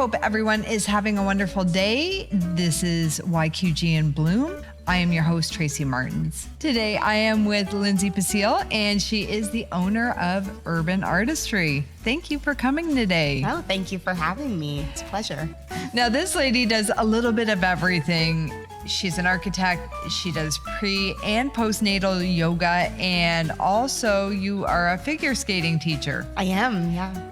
hope everyone is having a wonderful day. This is YQG in Bloom. I am your host, Tracy Martins. Today, I am with Linsey Pecile, and she is the owner of Urban Artistry. Thank you for coming today. Oh, thank you for having me. It's a pleasure. Now, this lady does a little bit of everything. She's an architect. She does pre and postnatal yoga, and also you are a figure skating teacher. I am, yeah.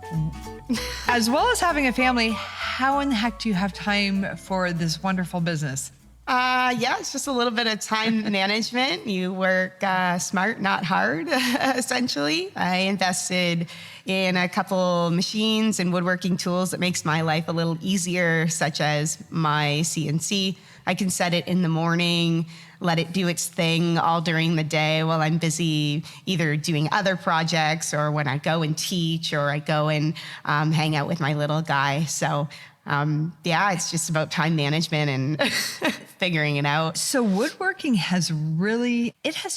As well as having a family, how in the heck do you have time for this wonderful business? Yeah, it's just a little bit of time management. You work smart, not hard, essentially. I invested in a couple machines and woodworking tools that makes my life a little easier, such as my CNC. I can set it in the morning, let it do its thing all during the day while I'm busy either doing other projects or when I go and teach or I go and hang out with my little guy. So yeah, it's just about time management and figuring it out. So woodworking has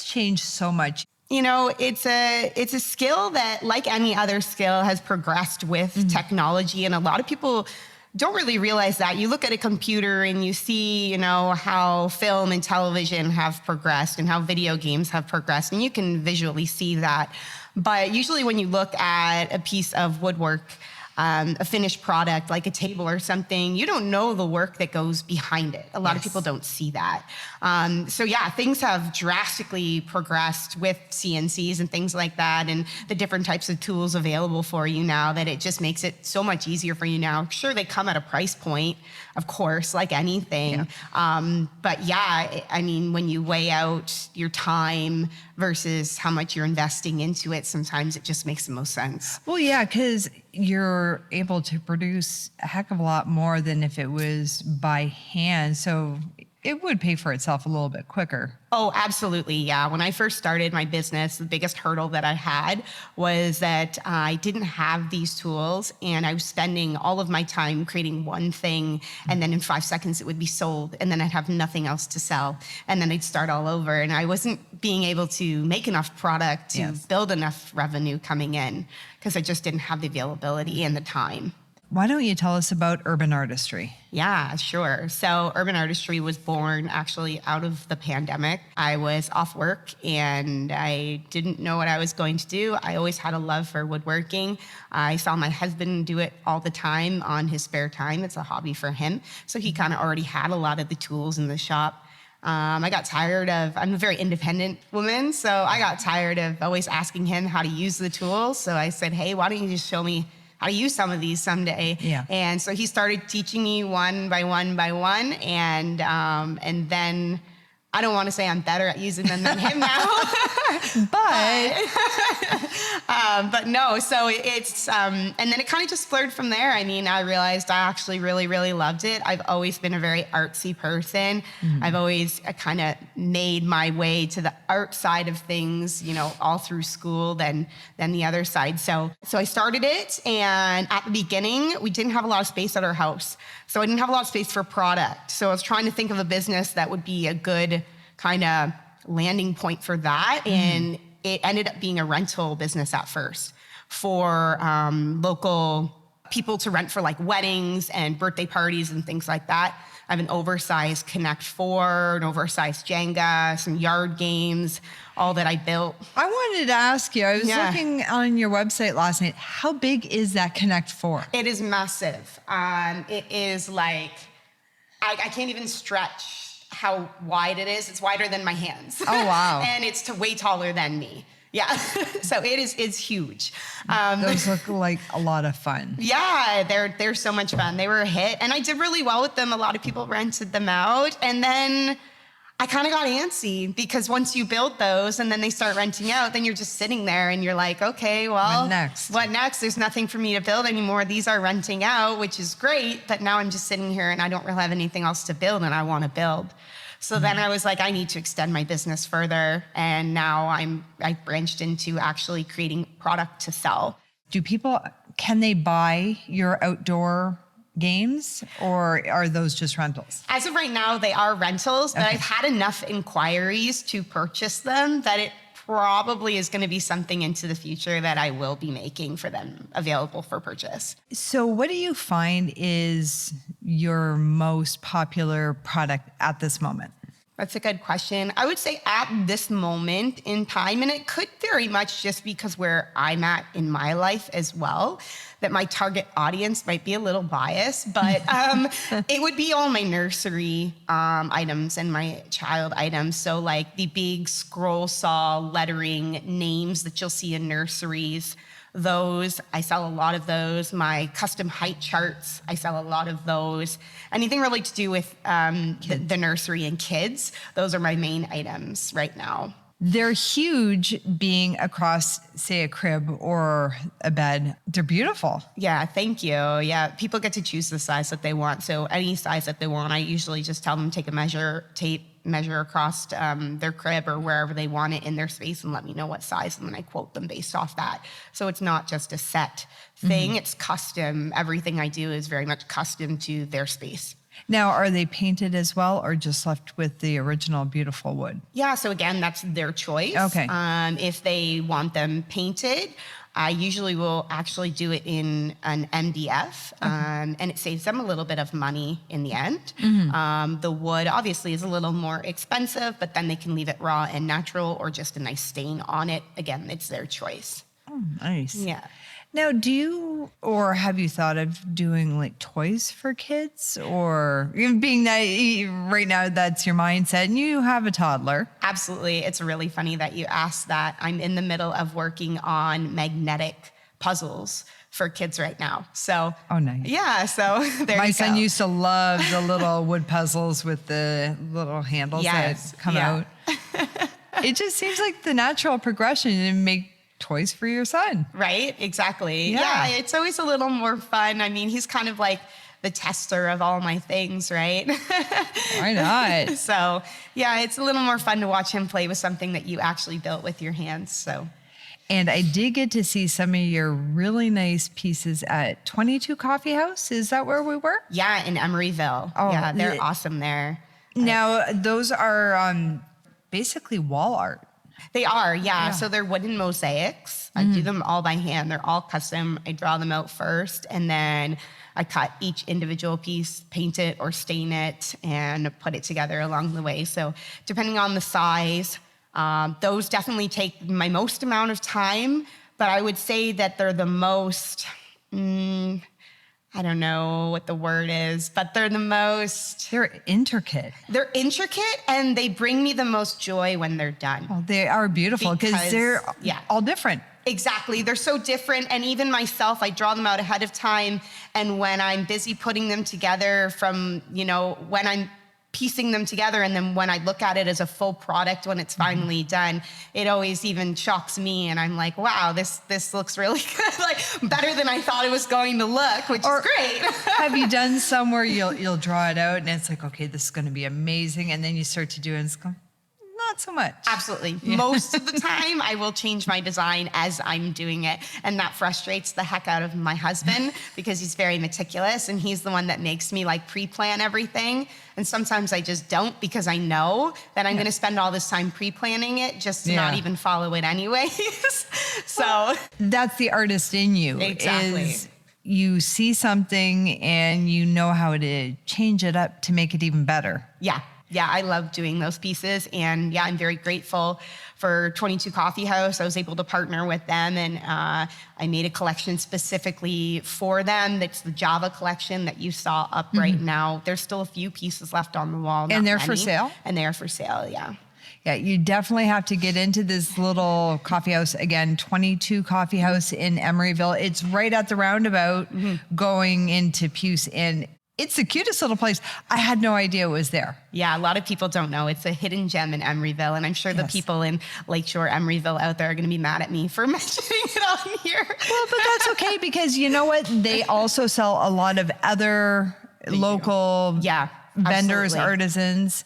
changed so much. You know, it's a skill that, like any other skill, has progressed with technology, and a lot of people don't really realize that. You look at a computer and you see, you know, how film and television have progressed and how video games have progressed, and you can visually see that. But usually when you look at a piece of woodwork, a finished product like a table or something, you don't know the work that goes behind it. A lot of people don't see that. So yeah, things have drastically progressed with CNCs and things like that, and the different types of tools available for you now, that it just makes it so much easier for you now. Sure, they come at a price point, of course, like anything. Yeah. But yeah, I mean, when you weigh out your time versus how much you're investing into it, sometimes it just makes the most sense. Well, yeah, because you're able to produce a heck of a lot more than if it was by hand. So it would pay for itself a little bit quicker. Oh, absolutely. Yeah. When I first started my business, the biggest hurdle that I had was that I didn't have these tools, and I was spending all of my time creating one thing, and then in 5 seconds it would be sold, and then I'd have nothing else to sell, and then I'd start all over, and I wasn't being able to make enough product to build enough revenue coming in because I just didn't have the availability and the time. Why don't you tell us about Urban Artistry? Yeah, sure. So Urban Artistry was born actually out of the pandemic. I was off work and I didn't know what I was going to do. I always had a love for woodworking. I saw my husband do it all the time on his spare time. It's a hobby for him. So he kind of already had a lot of the tools in the shop. I got tired of, I'm a very independent woman, so I got tired of always asking him how to use the tools. So I said, hey, why don't you just show me how to use some of these someday? Yeah. And so he started teaching me one by one by one. And then I don't want to say I'm better at using them than him now, but no, so it's, and then it kind of just flared from there. I mean, I realized I actually really, really loved it. I've always been a very artsy person. I've always kind of made my way to the art side of things, you know, all through school, then the other side. So I started it, and at the beginning, we didn't have a lot of space at our house. So I didn't have a lot of space for product. So I was trying to think of a business that would be a good kind of landing point for that. And it ended up being a rental business at first for local people to rent for like weddings and birthday parties and things like that. I have an oversized Connect 4, an oversized Jenga, some yard games, all that I built. I wanted to ask you, I was looking on your website last night, how big is that Connect 4? It is massive. It is like, I can't even stretch how wide it is. It's wider than my hands. Oh, wow. And it's way taller than me. Yeah. So it's huge. Those look like a lot of fun. Yeah, they're so much fun. They were a hit, and I did really well with them. A lot of people rented them out, and then I kind of got antsy because once you build those and then they start renting out, then you're just sitting there and you're like, okay, well, what next? There's nothing for me to build anymore. These are renting out, which is great, but now I'm just sitting here and I don't really have anything else to build, and I want to build. So then I was like, I need to extend my business further. And now I branched into actually creating product to sell. Can they buy your outdoor games, or are those just rentals? As of right now, they are rentals, but I've had enough inquiries to purchase them that it probably is going to be something into the future that I will be making for them available for purchase. So what do you find is your most popular product at this moment? That's a good question. I would say at this moment in time, and it could very much just because where I'm at in my life as well, that my target audience might be a little biased, but it would be all my nursery items and my child items. So like the big scroll saw lettering names that you'll see in nurseries, those, I sell a lot of those. My custom height charts, I sell a lot of those. Anything really to do with the nursery and kids, those are my main items right now. They're huge being across, say, a crib or a bed. They're beautiful. Yeah, thank you. Yeah, people get to choose the size that they want. So any size that they want, I usually just tell them take a measure across their crib or wherever they want it in their space and let me know what size, and then I quote them based off that. So it's not just a set thing, it's custom. Everything I do is very much custom to their space. Now, are they painted as well or just left with the original beautiful wood? Yeah, so again, that's their choice. Okay. If they want them painted, I usually will actually do it in an MDF, and it saves them a little bit of money in the end. The wood obviously is a little more expensive, but then they can leave it raw and natural or just a nice stain on it. Again, it's their choice. Oh, nice. Yeah. Now, do you or have you thought of doing like toys for kids, or being that right now that's your mindset and you have a toddler? Absolutely. It's really funny that you asked that. I'm in the middle of working on magnetic puzzles for kids right now. So, oh, nice. Yeah. So there My you son go. used to love the little wood puzzles with the little handles that come out. It just seems like the natural progression to make toys for your son. Right? Exactly. Yeah. It's always a little more fun. I mean, he's kind of like the tester of all my things, right? Why not? So, yeah, it's a little more fun to watch him play with something that you actually built with your hands. So, and I did get to see some of your really nice pieces at 22 Coffee House. Is that where we were? Yeah, in Emeryville. Oh, yeah, they're awesome there. Now, those are basically wall art. They are, yeah. So they're wooden mosaics. I do them all by hand. They're all custom. I draw them out first, and then I cut each individual piece, paint it or stain it, and put it together along the way. So depending on the size, those definitely take my most amount of time, but I would say that they're the most... I don't know what the word is, but they're the most... They're intricate. They're intricate, and they bring me the most joy when they're done. Well, they are beautiful because they're all different. Exactly. They're so different. And even myself, I draw them out ahead of time. And when I'm busy putting them together from, when I'm piecing them together, and then when I look at it as a full product, when it's finally done, it always even shocks me. And I'm like, wow, this looks really good. Like better than I thought it was going to look, which is great. Have you done some where you'll draw it out and it's like, okay, this is going to be amazing. And then you start to do it and it's going, not so much. Absolutely. Yeah. Most of the time, I will change my design as I'm doing it. And that frustrates the heck out of my husband because he's very meticulous and he's the one that makes me like pre-plan everything. And sometimes I just don't because I know that I'm going to spend all this time pre-planning it just to not even follow it anyways. So that's the artist in you. Exactly. Is you see something and you know how to change it up to make it even better. Yeah. Yeah, I love doing those pieces. And yeah, I'm very grateful for 22 Coffee House. I was able to partner with them, and I made a collection specifically for them. That's the Java collection that you saw up right now. There's still a few pieces left on the wall. And they're for sale? And they're for sale, yeah. Yeah, you definitely have to get into this little coffee house. Again, 22 Coffee House in Emeryville. It's right at the roundabout going into Puce, and it's the cutest little place. I had no idea it was there. Yeah, a lot of people don't know. It's a hidden gem in Emeryville, and I'm sure the people in Lakeshore Emeryville out there are going to be mad at me for mentioning it on here. Well, but that's okay because you know what? They also sell a lot of other local vendors, artisans,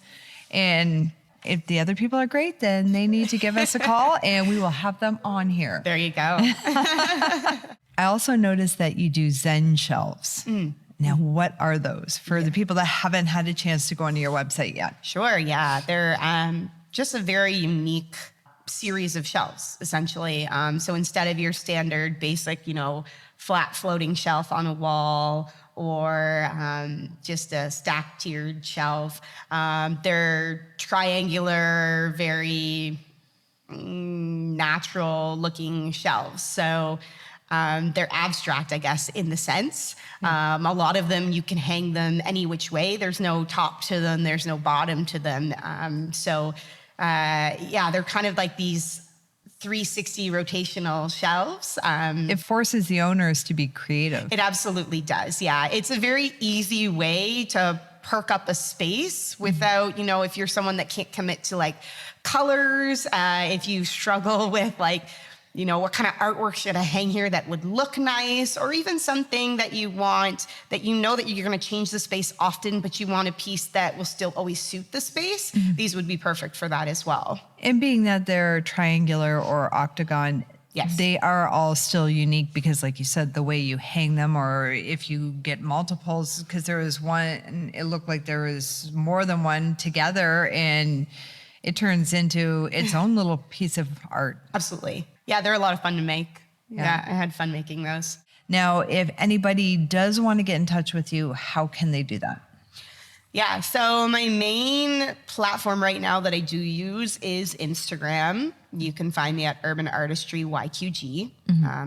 and if the other people are great, then they need to give us a call, and we will have them on here. There you go. I also noticed that you do Zen shelves. Now, what are those for the people that haven't had a chance to go onto your website yet? Sure, yeah. They're just a very unique series of shelves, essentially. So instead of your standard basic, flat floating shelf on a wall or just a stacked tiered shelf, they're triangular, very natural looking shelves. So they're abstract, I guess, in the sense. A lot of them, you can hang them any which way. There's no top to them. There's no bottom to them. They're kind of like these 360 rotational shelves. It forces the owners to be creative. It absolutely does. Yeah. It's a very easy way to perk up a space without, if you're someone that can't commit to like colors, if you struggle with like, what kind of artwork should I hang here that would look nice, or even something that you want that that you're going to change the space often, but you want a piece that will still always suit the space. These would be perfect for that as well. And being that they're triangular or octagon, yes, they are all still unique because, like you said, the way you hang them, or if you get multiples, because there was one, it looked like there was more than one together, and it turns into its own little piece of art. Absolutely. Yeah, they're a lot of fun to make. Yeah, I had fun making those. Now, if anybody does want to get in touch with you, how can they do that? Yeah, so my main platform right now that I do use is Instagram. You can find me at Urban Artistry YQG.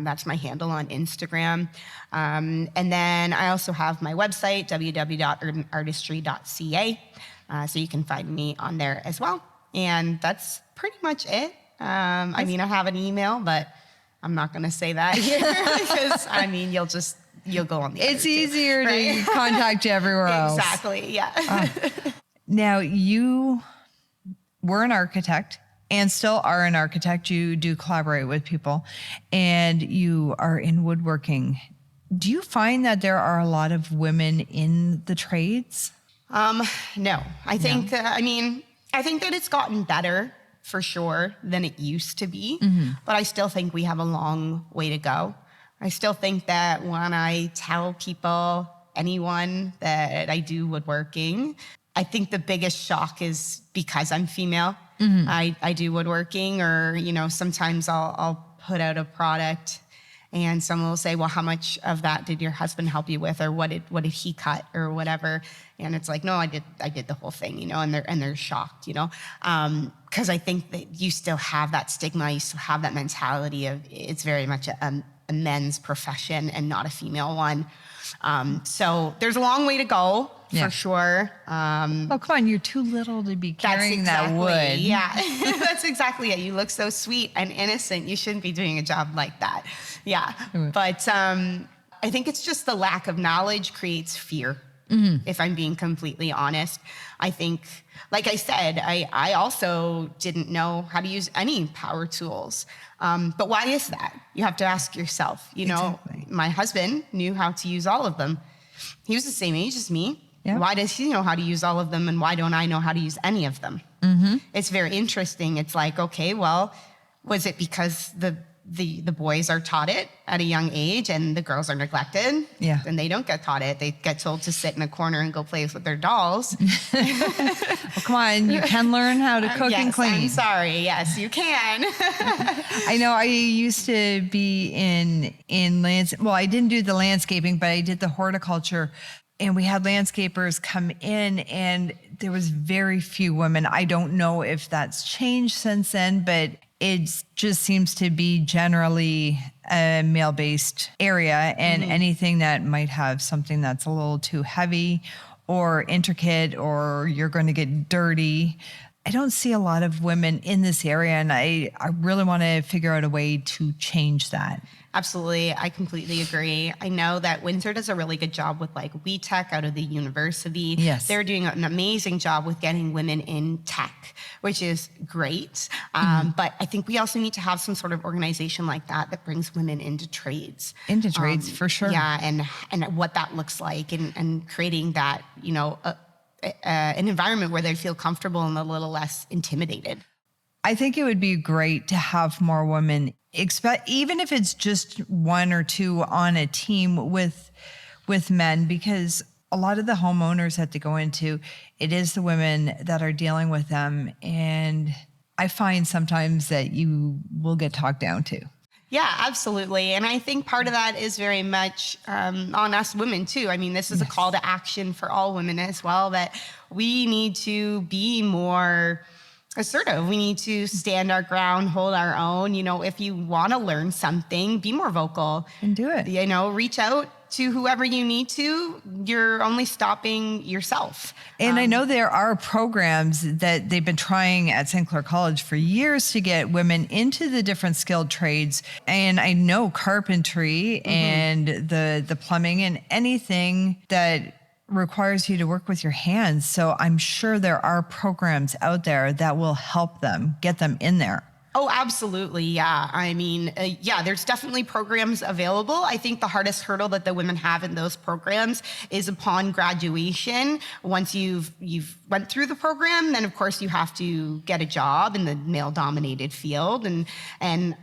That's my handle on Instagram. And then I also have my website, www.urbanartistry.ca. So you can find me on there as well. And that's pretty much it. I have an email, but I'm not going to say that here because you'll go on the It's easier to contact you everywhere else. Exactly. Yeah. Now you were an architect and still are an architect. You do collaborate with people and you are in woodworking. Do you find that there are a lot of women in the trades? No, I think, I think that it's gotten better for sure than it used to be, but I still think we have a long way to go. I still think that when I tell anyone that I do woodworking, I think the biggest shock is because I'm female. I do woodworking, or, sometimes I'll put out a product and someone will say, well, how much of that did your husband help you with? Or what did he cut or whatever? And it's like, no, I did the whole thing, and they're shocked, because I think that you still have that stigma, you still have that mentality of it's very much a men's profession and not a female one. So there's a long way to go for sure. Oh, come on, you're too little to be carrying that wood. Yeah, that's exactly it. You look so sweet and innocent. You shouldn't be doing a job like that. Yeah, but I think it's just the lack of knowledge creates fear. If I'm being completely honest, I think, like I said, I also didn't know how to use any power tools. But why is that? You have to ask yourself. Exactly. My husband knew how to use all of them. He was the same age as me. Yeah. Why does he know how to use all of them, and why don't I know how to use any of them? It's very interesting. It's like, okay, well, was it because the boys are taught it at a young age and the girls are neglected? Yeah. And they don't get taught it. They get told to sit in a corner and go play with their dolls. Well, come on, you can learn how to cook and clean. I'm sorry. Yes, you can. I know I used to be in I didn't do the landscaping, but I did the horticulture. And we had landscapers come in and there was very few women. I don't know if that's changed since then, but it just seems to be generally a male-based area, and anything that might have something that's a little too heavy or intricate or you're going to get dirty. I don't see a lot of women in this area, and I really want to figure out a way to change that. Absolutely. I completely agree. I know that Windsor does a really good job with like WeTech out of the university. Yes. They're doing an amazing job with getting women in tech, which is great. But I think we also need to have some sort of organization like that brings women into trades. Into trades, for sure. Yeah, and what that looks like, and creating that, an environment where they feel comfortable and a little less intimidated. I think it would be great to have more women, even if it's just one or two on a team with men, because a lot of the homeowners that they go into, it is the women that are dealing with them. And I find sometimes that you will get talked down to. Yeah, absolutely. And I think part of that is very much on us women too. I mean, this is a call to action for all women as well, that we need to be more assertive. We need to stand our ground, hold our own. If you want to learn something, be more vocal. And do it. Reach out to whoever you need to. You're only stopping yourself. And I know there are programs that they've been trying at St. Clair College for years to get women into the different skilled trades. And I know carpentry and the plumbing and anything that requires you to work with your hands. So I'm sure there are programs out there that will help them, get them in there. Oh, absolutely. Yeah. I mean, there's definitely programs available. I think the hardest hurdle that the women have in those programs is upon graduation. Once you've went through the program, then of course you have to get a job in the male-dominated field. And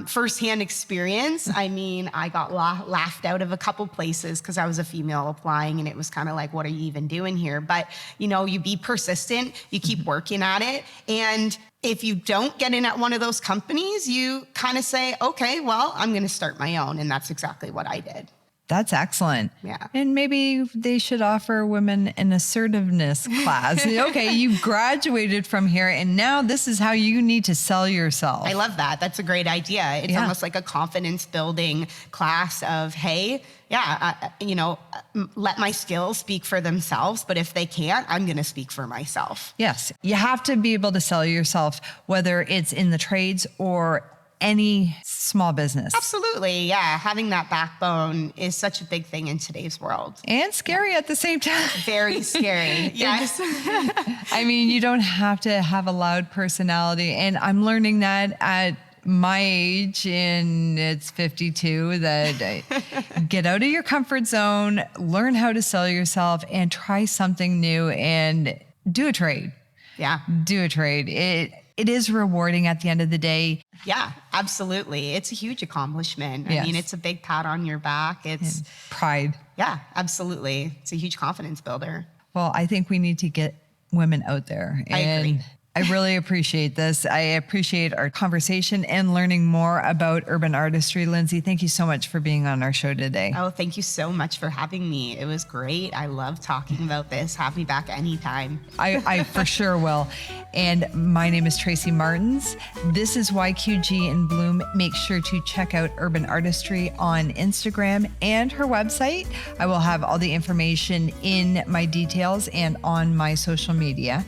firsthand experience, I mean, I got laughed out of a couple places because I was a female applying, and it was kind of like, what are you even doing here? But, you be persistent, you keep working at it. And if you don't get in at one of those companies, you kind of say, okay, well, I'm going to start my own. And that's exactly what I did. That's excellent. Yeah. And maybe they should offer women an assertiveness class. Okay, you graduated from here, and now this is how you need to sell yourself. I love that. That's a great idea. It's almost like a confidence building class of, hey, let my skills speak for themselves. But if they can't, I'm going to speak for myself. Yes. You have to be able to sell yourself, whether it's in the trades or any small business. Absolutely. Yeah. Having that backbone is such a big thing in today's world. And scary at the same time. Very scary. Yes. I mean, you don't have to have a loud personality. And I'm learning that at my age, and it's 52, that get out of your comfort zone, learn how to sell yourself, and try something new, and do a trade. Yeah. Do a trade. It is rewarding at the end of the day. Yeah, absolutely. It's a huge accomplishment. Yes. I mean, it's a big pat on your back. It's pride. Yeah, absolutely. It's a huge confidence builder. Well, I think we need to get women out there. I agree. I really appreciate this. I appreciate our conversation and learning more about urban artistry. Linsey, thank you so much for being on our show today. Oh, thank you so much for having me. It was great. I love talking about this. Have me back anytime. I for sure will. And my name is Tracy Martins. This is YQG in Bloom. Make sure to check out Urban Artistry on Instagram and her website. I will have all the information in my details and on my social media.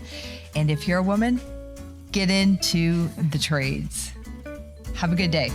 And if you're a woman, get into the trades. Have a good day.